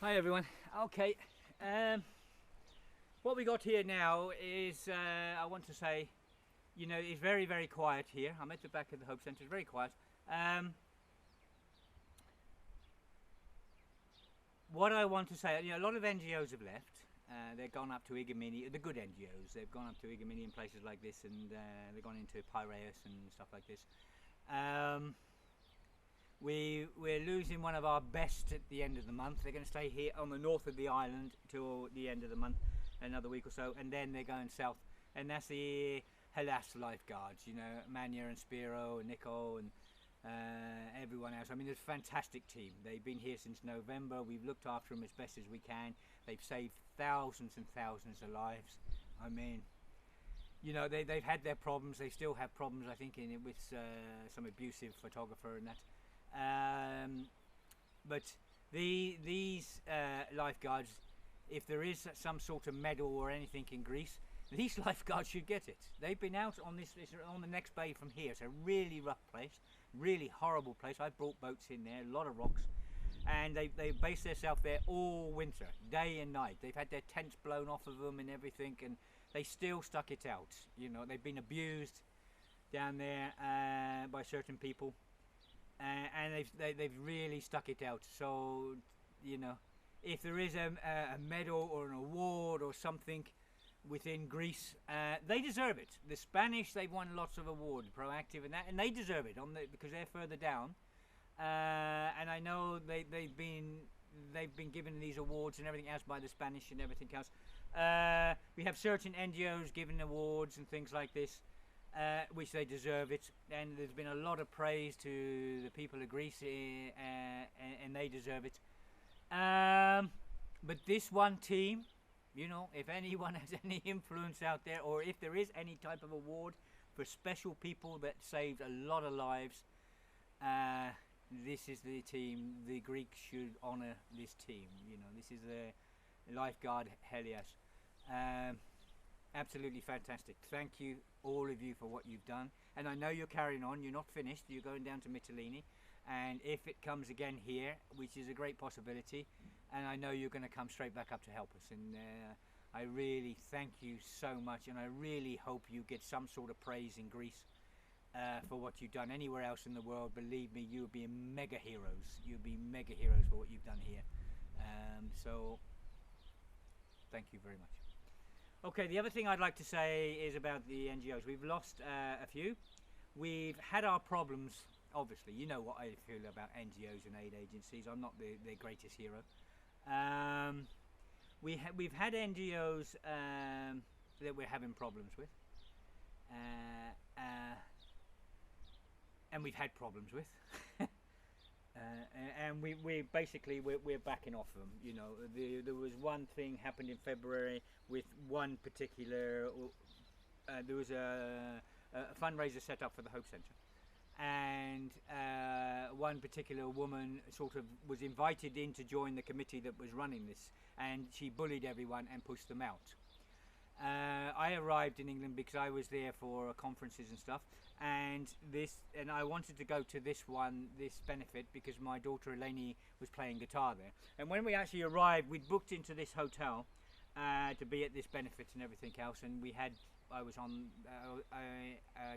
Hi everyone. Okay, what we got here now is I want to say, it's very very quiet here. I'm at the back of the Hope Centre. It's very quiet. Um, what I want to say, a lot of NGOs have left. They've gone up to Igomini, the good NGOs. They've gone up to Igomini and places like this, and they've gone into Piraeus and stuff like this. Um, we're losing one of our best at the end of the month. They're going to stay here on the north of the island till the end of the month, another week or so, and then they're going south. And that's the Hellas lifeguards, Manya and Spiro and Nico and everyone else. I mean, it's a fantastic team. They've been here since November. We've looked after them as best as we can. They've saved thousands and thousands of lives. I mean, they've had their problems. They still have problems, I think, with some abusive photographer and that. But these lifeguards, if there is some sort of medal or anything in Greece, these lifeguards should get it. They've been out on on the next bay from here. It's a really rough place, really horrible place. I brought boats in there, a lot of rocks, and they based themselves there all winter, day and night. They've had their tents blown off of them and everything, and they still stuck it out. They've been abused down there by certain people. And they've really stuck it out. So, if there is a medal or an award or something within Greece, they deserve it. The Spanish, they've won lots of awards, proactive and that, and they deserve it because they're further down. And I know they've been given these awards and everything else by the Spanish and everything else. We have certain NGOs giving awards and things like this. Which they deserve it, and there's been a lot of praise to the people of Greece, and they deserve it. But this one team, if anyone has any influence out there, or if there is any type of award for special people that saved a lot of lives, this is the team. The Greeks should honour this team. This is the lifeguard Helios. Absolutely fantastic. Thank you, all of you, for what you've done. And I know you're carrying on. You're not finished. You're going down to Mytilene. And if it comes again here, which is a great possibility, and I know you're going to come straight back up to help us. And I really thank you so much. And I really hope you get some sort of praise in Greece for what you've done. Anywhere else in the world, believe me, you'll be mega heroes. You'll be mega heroes for what you've done here. So, thank you very much. Okay, the other thing I'd like to say is about the NGOs. We've lost a few. We've had our problems, obviously. You know what I feel about NGOs and aid agencies. I'm not their greatest hero. We've had NGOs that we're having problems with. And we've had problems with. And we're backing off them. There was one thing happened in February with one particular. There was a fundraiser set up for the Hope Centre, and one particular woman sort of was invited in to join the committee that was running this, and she bullied everyone and pushed them out. I arrived in England because I was there for conferences and stuff, and I wanted to go to this benefit, because my daughter Eleni was playing guitar there. And when we actually arrived, we'd booked into this hotel to be at this benefit and everything else, and I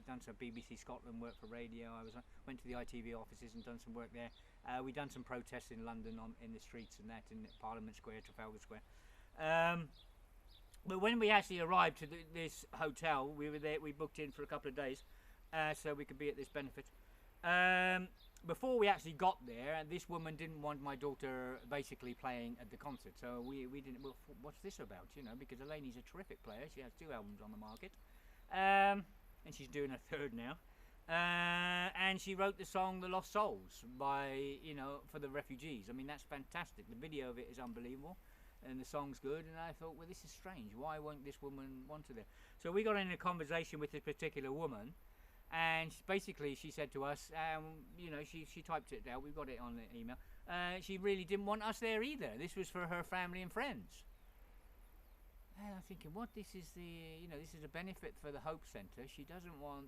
done some BBC Scotland work for radio. Went to the ITV offices and done some work there. We done some protests in London in the streets and that, in Parliament Square, Trafalgar Square. But when we actually arrived to this hotel, we were there. We booked in for a couple of days, so we could be at this benefit. Before we actually got there, this woman didn't want my daughter basically playing at the concert, so we didn't. Well, what's this about? Because Eleni's a terrific player. She has 2 albums on the market, and she's doing a 3rd now. And she wrote the song "The Lost Souls" for the refugees. I mean, that's fantastic. The video of it is unbelievable. And the song's good, and I thought, well, this is strange. Why won't this woman want to do? So we got in a conversation with this particular woman, and she said to us, she typed it out. We've got it on the email. She really didn't want us there either. This was for her family and friends. And I'm thinking, this is a benefit for the Hope Centre. She doesn't want,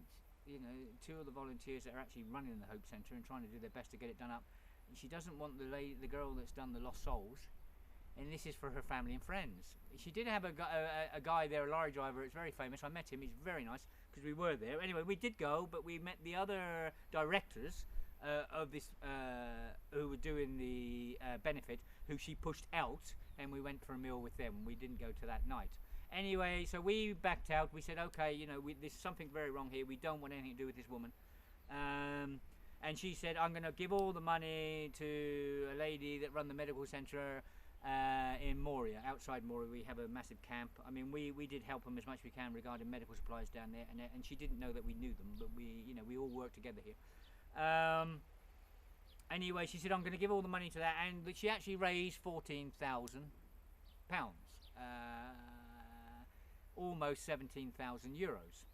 2 of the volunteers that are actually running the Hope Centre and trying to do their best to get it done up. And she doesn't want the girl that's done the Lost Souls. and this is for her family and friends. She did have a guy there, a lorry driver. It's very famous. I met him. He's very nice because we were there. Anyway, we did go, but we met the other directors of this who were doing the benefit, who she pushed out, and we went for a meal with them. We didn't go to that night. Anyway, so we backed out. We said, okay, you know, there's something very wrong here. We don't want anything to do with this woman. And she said, I'm going to give all the money to a lady that run the medical centre in Moria, outside Moria. We have a massive camp. I mean, we did help them as much as we can regarding medical supplies down there, and she didn't know that we knew them, but we all work together here. Anyway, she said, I'm going to give all the money to that, and she actually raised £14,000, almost 17,000 euros.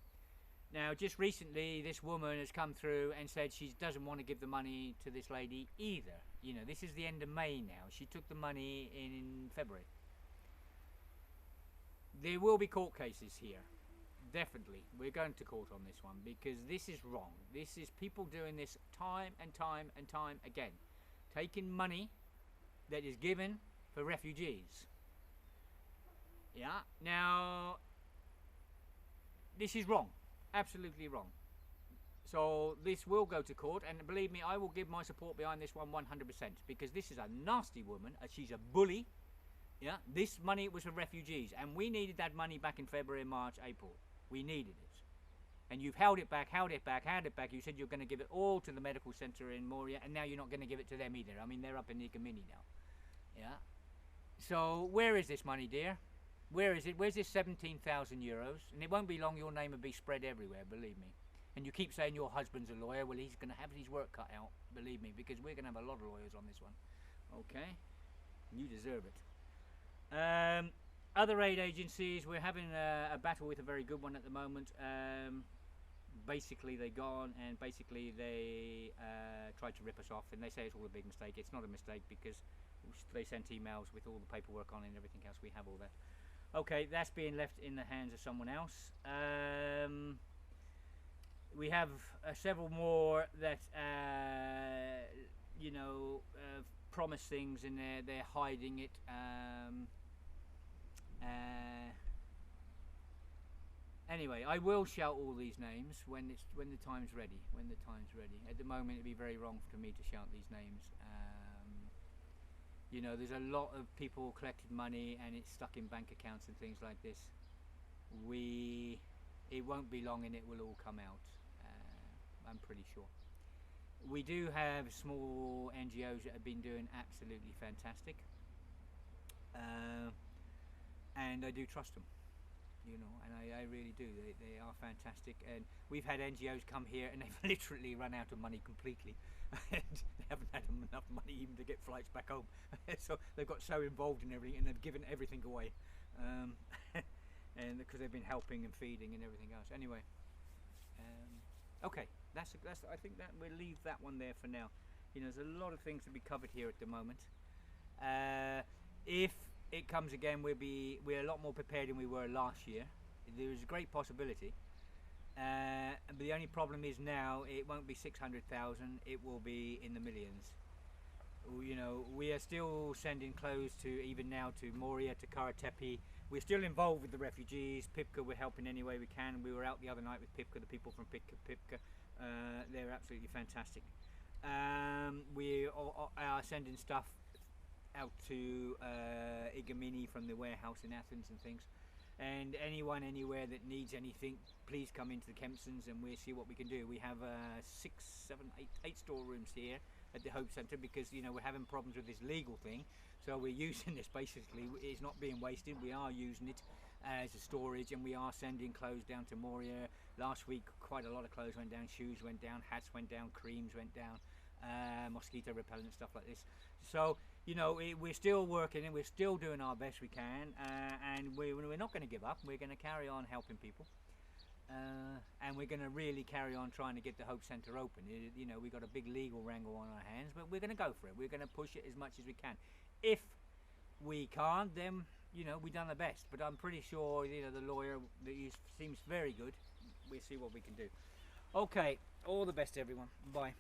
Now, just recently, this woman has come through and said she doesn't want to give the money to this lady either. You know, this is the end of May now. She took the money in February. There will be court cases here. Definitely. We're going to court on this one because this is wrong. This is people doing this time and time and time again. Taking money that is given for refugees. Yeah. Now, this is wrong. Absolutely wrong. So this will go to court, and believe me, I will give my support behind this one 100%, because this is a nasty woman. She's a bully. Yeah, this money was for refugees, and we needed that money back in February, March, April. We needed it, and you've held it back, held it back, held it back. You said you're going to give it all to the medical centre in Moria, and now you're not going to give it to them either. I mean, they're up in Igomini now. Yeah. So where is this money, dear? Where is it? Where's this 17,000 euros? And it won't be long, your name will be spread everywhere, believe me. And you keep saying your husband's a lawyer. Well, he's going to have his work cut out, believe me, because we're going to have a lot of lawyers on this one. Okay? You deserve it. Other aid agencies, we're having a battle with a very good one at the moment. Basically, they gone and basically they tried to rip us off, and they say it's all a big mistake. It's not a mistake because they sent emails with all the paperwork on it and everything else. We have all that. Okay, that's being left in the hands of someone else. We have several more that, you know, promise things and they're hiding it. Anyway, I will shout all these names when the time's ready. When the time's ready. At the moment, it'd be very wrong for me to shout these names. You know, there's a lot of people collected money and it's stuck in bank accounts and things like this. It won't be long and it will all come out. I'm pretty sure. We do have small NGOs that have been doing absolutely fantastic. And I do trust them, you know, and I really do. They are fantastic, and we've had NGOs come here and they've literally run out of money completely, and they haven't had enough money even to get flights back home. So they've got so involved in everything and they've given everything away, and because they've been helping and feeding and everything else. Anyway, okay, that's I think that we'll leave that one there for now. You know, there's a lot of things to be covered here at the moment. If it comes again, we're a lot more prepared than we were last year. There is a great possibility, but the only problem is now it won't be 600,000. It will be in the millions. You know, we are still sending clothes to even now to Moria, to Karatepe. We're still involved with the refugees. Pipka, we're helping any way we can. We were out the other night with Pipka, the people from Pipka. They're absolutely fantastic. We are sending stuff out to Igomini from the warehouse in Athens and things, and anyone anywhere that needs anything, please come into the Kempsons and we'll see what we can do. We have 6, 7, 8 storerooms here at the Hope Centre because, you know, we're having problems with this legal thing, so we're using this basically. It's not being wasted. We are using it as a storage, and we are sending clothes down to Moria. Last week quite a lot of clothes went down, shoes went down, hats went down, creams went down, mosquito repellent, stuff like this. So, you know, we're still working and we're still doing our best we can, and we're not going to give up. We're going to carry on helping people, and we're going to really carry on trying to get the Hope Centre open. You know, we've got a big legal wrangle on our hands, but we're going to go for it. We're going to push it as much as we can. If we can't, then, you know, we've done the best. But I'm pretty sure, you know, the lawyer seems very good. We'll see what we can do. Okay, all the best, everyone. Bye.